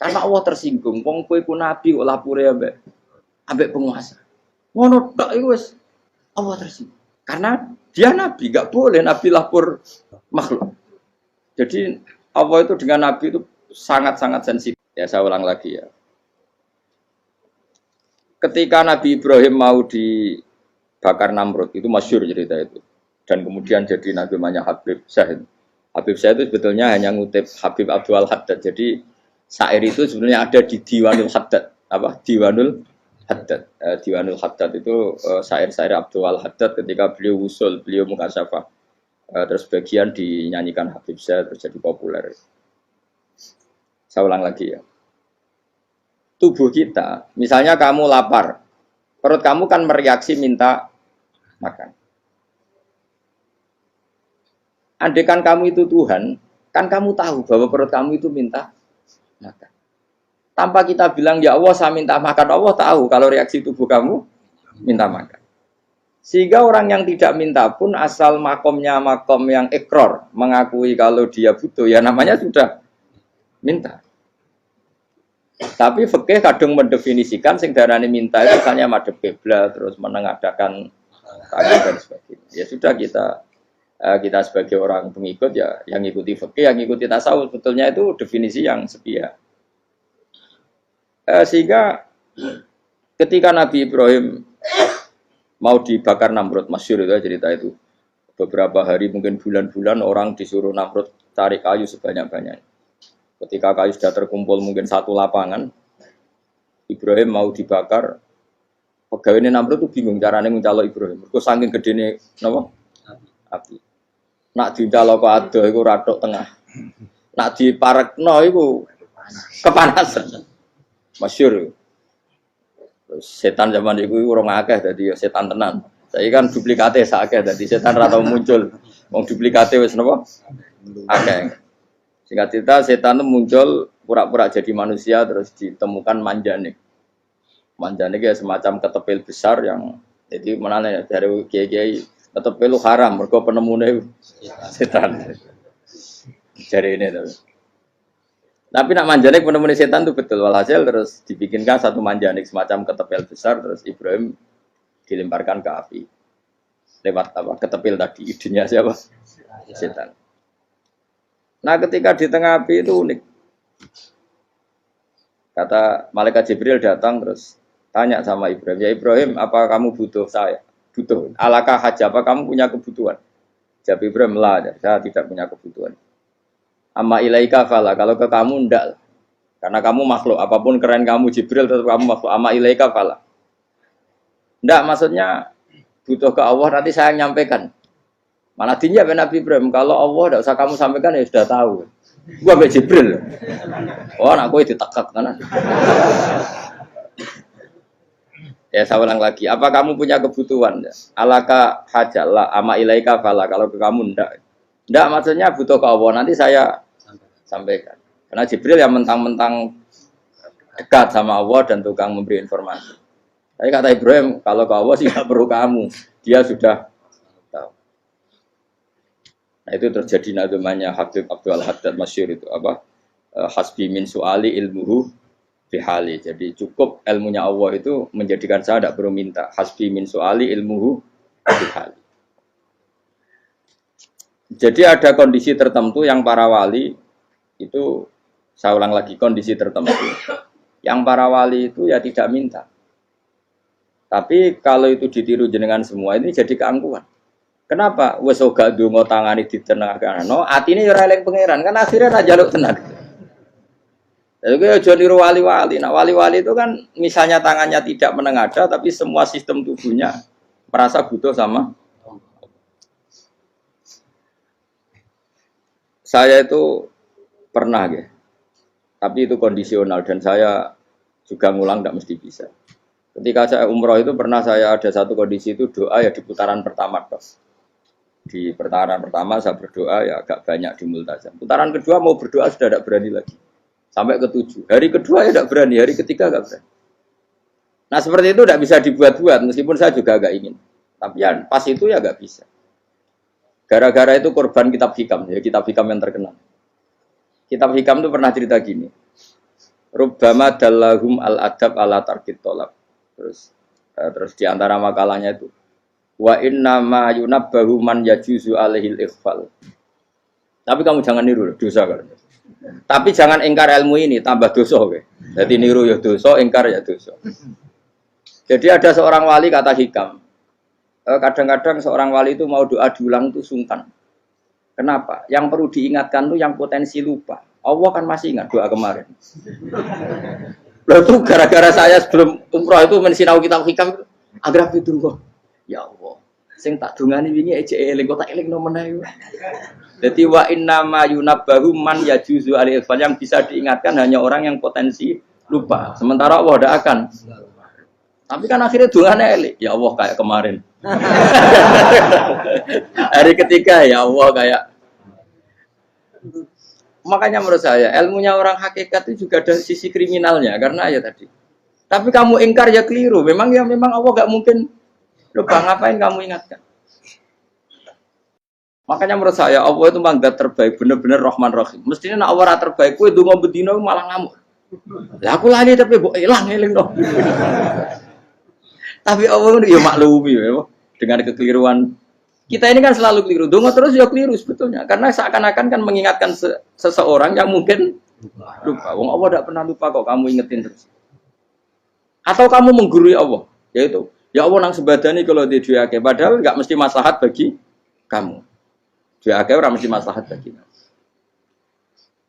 Karena Allah tersinggung, wong kowe ku nabi kok lapure ambek penguasa. Ngono tok iku wis Allah tersinggung. Karena dia nabi, enggak boleh nabi lapor makhluk. Jadi Allah itu dengan nabi itu sangat-sangat sensitif. Ya saya ulang lagi ya. Ketika Nabi Ibrahim mau dibakar Namrud, itu masyhur cerita itu. Dan kemudian jadi namanya Habib Syahid. Habib Syahid itu sebetulnya hanya ngutip Habib Abdul Haddad. Jadi syair itu sebenarnya ada di Diwanul Haddad. Apa? Diwanul Haddad. Diwanul Haddad itu syair-syair Abdul Haddad ketika beliau usul, beliau mukasyafah. Terus bagian dinyanyikan Habib Syahid terus jadi populer. Saya ulang lagi ya. Tubuh kita, misalnya kamu lapar, perut kamu kan mereaksi minta makan. Andaikan kamu itu Tuhan, kan kamu tahu bahwa perut kamu itu minta makan. Tanpa kita bilang, ya Allah saya minta makan, Allah tahu kalau reaksi tubuh kamu minta makan. Sehingga orang yang tidak minta pun asal makomnya makom yang ikror, mengakui kalau dia butuh, ya namanya sudah minta. Tapi fikih kadang mendefinisikan sing darane minta itu misalnya madhep kiblat terus menengadakan tangan dan sebagainya. Ya sudah kita sebagai orang pengikut ya yang ikuti fikih, yang ikuti tasawuf sebetulnya itu definisi yang sepihak. Sehingga ketika Nabi Ibrahim mau dibakar Namrud, masyhur itu cerita itu. Beberapa hari mungkin bulan-bulan orang disuruh Namrud cari kayu sebanyak-banyaknya. Ketika kayu sudah terkumpul mungkin satu lapangan, Ibrahim mau dibakar. Pegawai ini Namrud itu bingung caranya mencalok Ibrahim. Mereka saking gede ini, apa? Api. Nak dicalok ke ada, itu ratok tengah. Nak diparekno itu kepanasan. Masyhur. Setan zaman itu orang akeh, jadi setan tenan. Saya kan duplikatnya sakeh, jadi setan ratau muncul. Wong duplikatnya wis napa? Akeh. Singkat cerita, setan itu muncul pura-pura jadi manusia terus ditemukan manjanik. Manjanik ya semacam ketepil besar yang jadi mana dari kiai-kiai ketepil itu haram, mergo penemune setan. Jadi ini tuh. Tapi nak manjanik penemune setan itu betul walhasil terus dibikinkan satu manjanik semacam ketepil besar terus Ibrahim dilemparkan ke api. Lewat apa? Ketepil tadi idenya siapa? Setan. Nah ketika di tengah api itu unik. Kata malaikat Jibril datang terus tanya sama Ibrahim, ya Ibrahim apa kamu butuh saya? Butuh. Alakah haja apa kamu punya kebutuhan? Jawab Ibrahim lah, saya tidak punya kebutuhan. Amma ilaika fala, kalau ke kamu ndak. Karena kamu makhluk, apapun keren kamu Jibril tetap kamu makhluk. Amma ilaika fala. Ndak maksudnya butuh ke Allah nanti saya nyampaikan. Mana dijawab Nabi Ibrahim, kalau Allah tidak usah kamu sampaikan ya sudah tahu. Gua be Jibril. Oh, anak gue ditekak kan. Ya saya ulang lagi, apa kamu punya kebutuhan? Alaka hajalla ama ilaika fala, kalau ke kamu ndak. Ndak maksudnya butuh ke Allah nanti saya sampaikan. Karena Jibril yang mentang-mentang dekat sama Allah dan tukang memberi informasi. Tapi kata Ibrahim, kalau ke Allah sih tidak perlu kamu, dia sudah tahu. Nah itu terjadi namanya Habib Abdul Haddad masyhur itu apa? Hasbi min su'ali ilmuhu bihali. Jadi cukup ilmunya Allah itu menjadikan saya tidak perlu minta. Hasbi min su'ali ilmuhu bihali. Jadi ada kondisi tertentu yang para wali itu, saya ulang lagi, kondisi tertentu yang para wali itu ya tidak minta. Tapi kalau itu ditiru jenengan semua ini jadi keangkuhan. Kenapa? Wes ora ndonga tangane ditenagakno, atine ora eling pangeran, kan akhirnya ra njaluk tenan. Lha iku aja niru wali-wali. Nah, wali-wali itu kan misalnya tangannya tidak menengadah tapi semua sistem tubuhnya merasa butuh sama. Saya itu pernah ya. Tapi itu kondisional dan saya juga ngulang tidak mesti bisa. Ketika saya umroh itu pernah saya ada satu kondisi itu doa ya di putaran pertama toh. Di putaran pertama saya berdoa ya agak banyak di multazam. Putaran kedua mau berdoa sudah tidak berani lagi. Sampai ke-7. Hari kedua ya tidak berani, hari ketiga tidak berani. Nah seperti itu tidak bisa dibuat-buat meskipun saya juga agak ingin. Tapi ya pas itu ya agak bisa. Gara-gara itu korban kitab hikam, ya kitab hikam yang terkenal. Kitab hikam itu pernah cerita gini. Rubbama dallahum al-adab ala tarkit tolab. Terus di antara makalahnya itu wa inna ma yunabbahu man yajuzu alaihil ikhfal. Tapi kamu jangan niru dosa kan. Tapi jangan ingkar ilmu ini tambah dosa oke. Jadi niru ya dosa, ingkar ya dosa. Jadi ada seorang wali kata Hikam. Kadang-kadang seorang wali itu mau doa diulang itu sungkan. Kenapa? Yang perlu diingatkan tuh yang potensi lupa. Allah kan masih ingat doa kemarin. Lalu itu gara-gara saya sebelum umroh itu mensinau kitab Hikam agar itu kok. Ya Allah, sing tak dungani wingi ejek eling kok tak eling nomen ae. Jadi wa inna ma yunabbahu man yajuzu alil fal, yang bisa diingatkan hanya orang yang potensi lupa. Sementara Allah tidak akan. Tapi kan akhirnya dungane eling. Ya Allah kayak kemarin. Hari ketiga ya Allah kayak. Makanya menurut saya ilmunya orang hakikat itu juga ada sisi kriminalnya karena ya tadi. Tapi kamu ingkar ya keliru. Memang Allah gak mungkin lupa, ngapain kamu ingatkan? Makanya menurut saya Allah itu manggat terbaik, bener-bener Rahman Rahim. Mestinya nak Allah terbaik, kue dungo bedino malah ngamuk. Lah aku lali tapi mbok eling dong. Tapi Allah itu ya maklumi ya, dengan kekeliruan. Kita ini kan selalu keliru. Dungo terus ya keliru sebetulnya. Karena seakan-akan kan mengingatkan seseorang yang mungkin lupa. Wong Allah tidak pernah lupa kok, kamu ingetin terus. Atau kamu menggurui Allah, yaitu ya Allah nang sebadani kalau di duake, padahal nggak mesti maslahat bagi kamu. Duake orang mesti maslahat bagi kamu.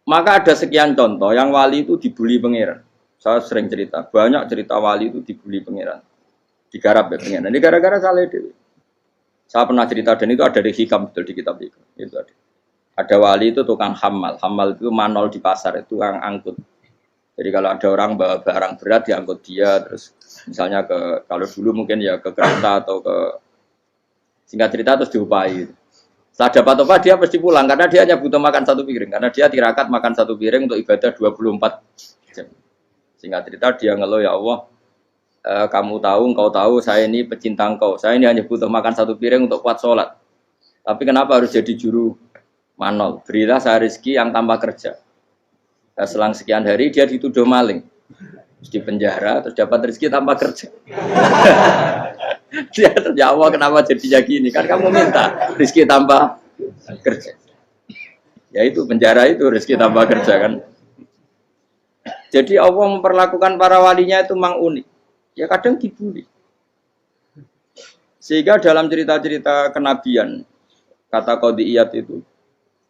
Maka ada sekian contoh yang wali itu dibully pangeran. Saya sering cerita, banyak cerita wali itu dibully pangeran. Digarap ya pangeran. Ini gara-gara salah dewi. Saya pernah cerita dan itu ada di Hikam betul di kitab itu. Itu ada. Ada wali itu tukang hamal. Hamal itu manol di pasar, itu tukang angkut. Jadi kalau ada orang bawa barang berat diangkut dia, terus misalnya kalau dulu mungkin ya ke kereta atau ke singkat cerita terus diupahi. Setelah dapat apa dia pasti pulang karena dia hanya butuh makan satu piring, karena dia tirakat makan satu piring untuk ibadah 24 jam. Singkat cerita dia ngeluh, ya Allah, kamu tahu, engkau tahu saya ini pecinta engkau, saya ini hanya butuh makan satu piring untuk kuat sholat. Tapi kenapa harus jadi juru manol? Berilah saya rezeki yang tanpa kerja. Nah, selang sekian hari dia dituduh maling, terus di penjara, terus dapat rezeki tanpa kerja. Dia terjawab kenapa jadinya gini, kan kamu minta rezeki tanpa kerja. Ya itu penjara itu rezeki tanpa kerja kan. Jadi Allah memperlakukan para walinya itu memang unik. Ya kadang dibully. Sehingga dalam cerita-cerita kenabian, kata Qadiyat itu,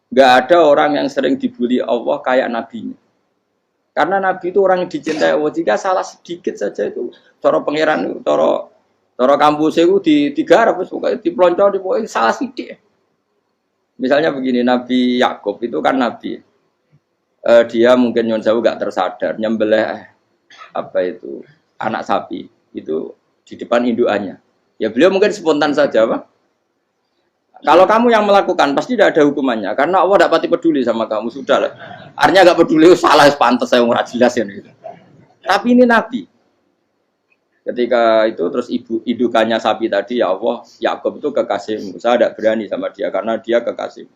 nggak ada orang yang sering dibully Allah kayak nabinya. Karena nabi itu orang yang dicintai Allah. Jika salah sedikit saja itu, cara pangeran, cara kampus itu digarap, pokoknya dipelonco, pokoknya salah sedikit. Misalnya begini, Nabi Yakub itu kan nabi. Dia mungkin nyon jauh nggak tersadar nyembelih anak sapi itu di depan indukannya. Ya beliau mungkin spontan saja, Pak. Kalau kamu yang melakukan pasti tidak ada hukumannya karena Allah tidak pati peduli sama kamu, sudah lah. Artinya nggak peduli, salah pantas saya nggak jelas ya gitu. Tapi ini Nabi. Ketika itu terus indukannya sapi tadi, ya Allah, Yakub itu kekasihmu. Saya tidak berani sama dia karena dia kekasih.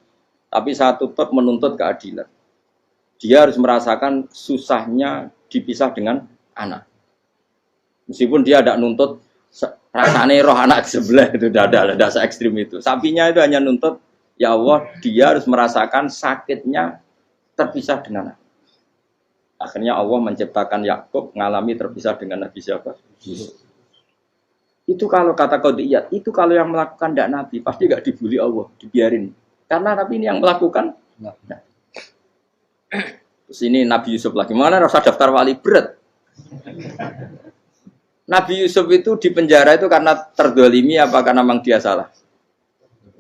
Tapi saya tetap menuntut keadilan. Dia harus merasakan susahnya dipisah dengan anak. Meskipun dia tidak nuntut rasanya roh anak sebelah, itu tidak ada se-ekstrim itu. Sapinya itu hanya nuntut, ya Allah, dia harus merasakan sakitnya terpisah dengan anak. Akhirnya Allah menciptakan Yakub mengalami terpisah dengan Nabi siapa? Itu kalau kata Qadiyat, itu kalau yang melakukan tidak Nabi, pasti gak dibully Allah, dibiarin. Karena Nabi ini yang melakukan. Nah. Terus ini Nabi Yusuf lagi, mana rasa daftar wali berat. Nabi Yusuf itu di penjara itu karena terdolimi apa karena memang dia salah?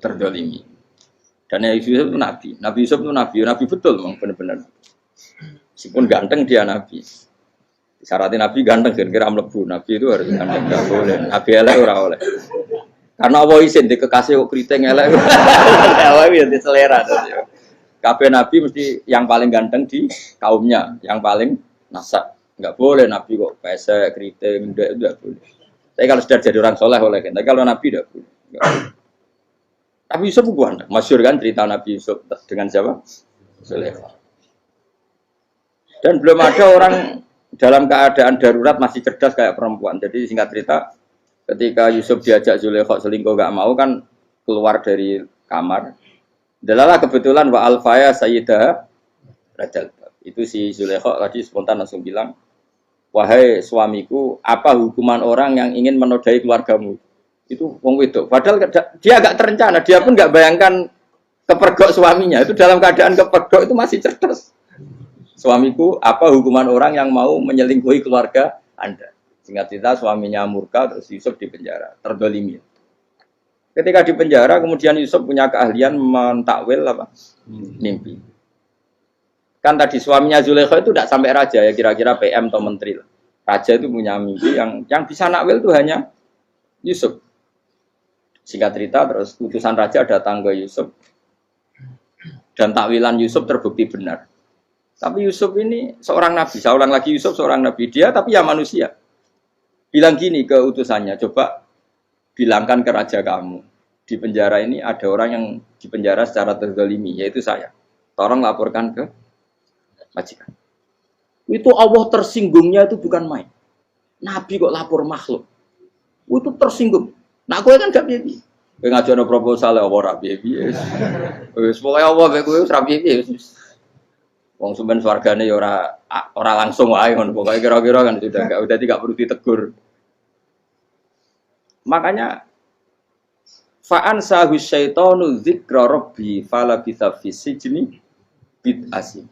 Terdolimi. Dan Nabi Yusuf itu Nabi. Nabi Yusuf itu Nabi betul memang benar-benar. Meskipun ganteng dia Nabi. Syaratnya Nabi ganteng, kira-kira mlebu. Nabi itu harus ganteng, nggak boleh. Nabi elek ora oleh. Karena Allah izin di kekasih kok kriting elek. Allah ya di selera. Kabeh Nabi mesti yang paling ganteng di kaumnya, yang paling nasab. Nggak boleh Nabi kok pesek, kriting, enggak boleh. Tapi kalau sudah jadi orang soleh oleh kan. Tapi kalau Nabi enggak boleh. Nabi Yusuf bukan, masyhur kan cerita Nabi Yusuf dengan siapa? Sulaiman. Dan belum ada orang dalam keadaan darurat masih cerdas kayak perempuan. Jadi singkat cerita, ketika Yusuf diajak Zulaikha selingkuh gak mau kan keluar dari kamar. Dalalah kebetulan wa alfaya sayyidah rajal. Itu si Zulaikha tadi spontan langsung bilang, wahai suamiku, apa hukuman orang yang ingin menodai keluargamu? Itu wong wedok. Padahal dia agak terencana, dia pun nggak bayangkan kepergok suaminya. Itu dalam keadaan kepergok itu masih cerdas. Suamiku, apa hukuman orang yang mau menyelingkuhi keluarga Anda? Singkat cerita suaminya murka, terus Yusuf di penjara, terdolimi. Ketika di penjara, kemudian Yusuf punya keahlian mentakwil apa? Mimpi. Kan tadi suaminya Zulaikha itu tidak sampai raja ya, kira-kira PM atau menteri. Raja itu punya mimpi yang bisa nakwil itu hanya Yusuf. Singkat cerita, terus utusan raja datang ke Yusuf dan takwilan Yusuf terbukti benar. Tapi Yusuf ini seorang nabi, seorang lagi Yusuf seorang nabi dia, tapi ya manusia. Bilang gini ke utusannya, coba bilangkan ke raja kamu di penjara ini ada orang yang di penjara secara terzalimi, yaitu saya. Tolong laporkan ke majikan. Itu Allah tersinggungnya itu bukan main. Nabi kok lapor makhluk. Itu tersinggung. Nah, gue kan gak piye-piye. Kowe ngajono proposal ya ora piye-piye. Wis pokoke apa kowe wis ra piye-piye. Wong sampean swargane ya ora langsung wae ngono. Pokoke kira-kira kan sudah enggak perlu ditegur. Makanya fa'an sahu syaitanu dzikra rabbi fala bisa fisijni bid'asi.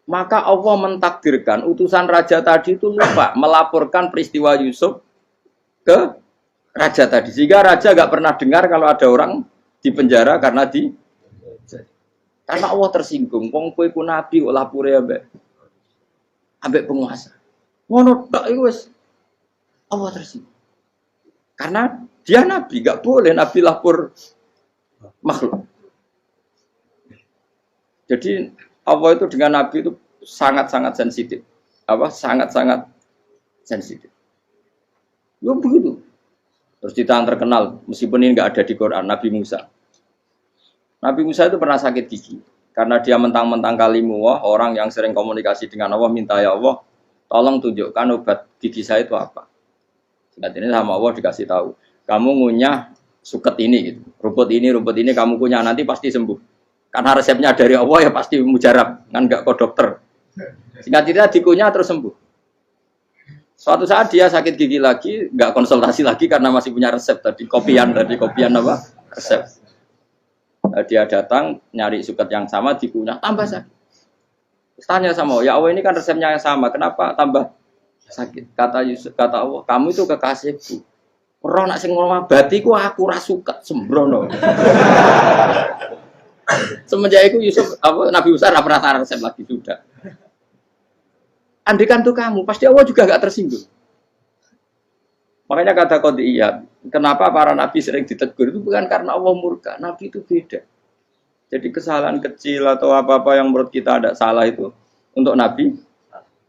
Maka Allah mentakdirkan utusan raja tadi itu lupa melaporkan peristiwa Yusuf ke raja tadi. Sehingga raja gak pernah dengar kalau ada orang di penjara karena Allah tersinggung. Wong kowe ku nabi kok lapore ambek penguasa. Ngono tok iku wis Allah tersinggung. Karena dia nabi, gak boleh nabi lapor makhluk. Jadi Allah itu dengan nabi itu sangat-sangat sensitif. Sangat-sangat sensitif. Ya begitu. Terus cerita yang terkenal, meskipun ini nggak ada di Quran, Nabi Musa. Nabi Musa itu pernah sakit gigi. Karena dia mentang-mentang kalimullah, orang yang sering komunikasi dengan Allah, minta ya Allah, tolong tunjukkan obat gigi saya itu apa. Singkat ini sama Allah dikasih tahu. Kamu ngunyah suket ini, gitu. rumput ini kamu kunyah, nanti pasti sembuh. Karena resepnya dari Allah ya pasti mujarab, kan nggak ke dokter. Singkat cerita dikunyah terus sembuh. Suatu saat dia sakit gigi lagi, nggak konsultasi lagi karena masih punya resep tadi kopian apa resep. Dia datang nyari suket yang sama dikunyah tambah sakit. Tanya sama Allah, ya Allah ini kan resepnya yang sama, kenapa tambah sakit? Kata Allah, kamu itu kekasihku. Orang nak sing ngomong batiku aku rasuka sembrono. Semenjak itu Nabi Musa pernah taruh resep lagi sudah. Andikan tuh kamu, pasti Allah juga gak tersinggung. Makanya kata qadiyat, kenapa para nabi sering ditegur itu bukan karena Allah murka, nabi itu beda. Jadi kesalahan kecil atau apa-apa yang menurut kita ada salah itu untuk nabi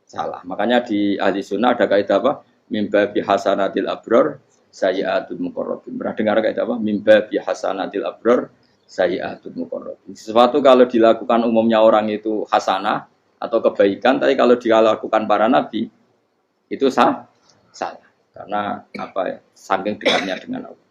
salah. Makanya di ahli sunnah ada kaidah apa? Mimba bihasanatil abror sayyi'atul muqarrabin. Pernah dengar kaidah apa? Mimba bihasanatil abror sayyi'atul muqarrabin. Sesuatu kalau dilakukan umumnya orang itu hasanah atau kebaikan, tapi kalau dilakukan para nabi itu salah karena saking dekatnya dengan Allah.